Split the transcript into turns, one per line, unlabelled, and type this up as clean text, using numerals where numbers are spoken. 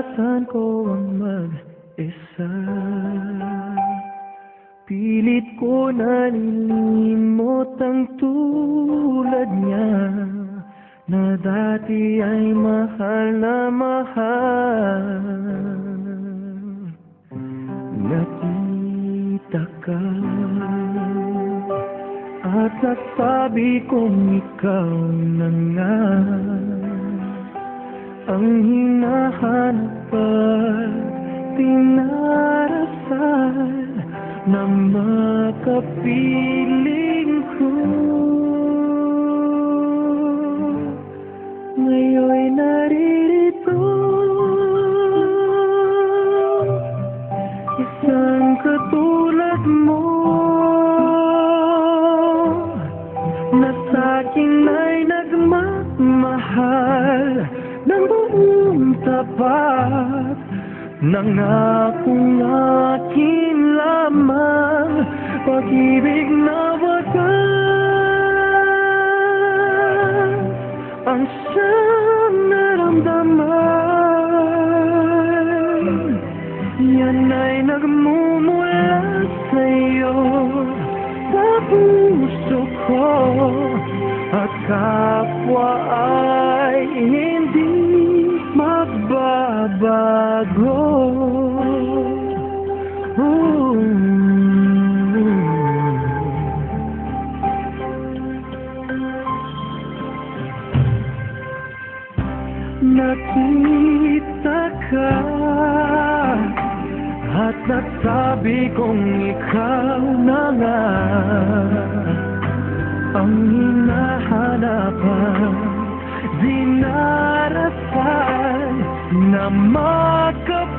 Naranasan ko ang mag-isa. Pilit ko na nilimot ang tulad niya, na dati ay mahal na mahal. Nakita ka at nasabi kong ikaw na nga ang hinahanap at tinarasal na makapiling ko. Ngayon'y naririto, isang katulad mo, na sa'kin ay nagmamahal ng buong tapat. Nangakong akin lamang pag-ibig na wagas ang siyang naramdaman. Yan ay nagmumula sa'yo, sa puso ko, at kapwa ay hindi magbabago. Nakita ka at nasabi kong ikaw na nga ang hinahanapan, dinarasal na makapiling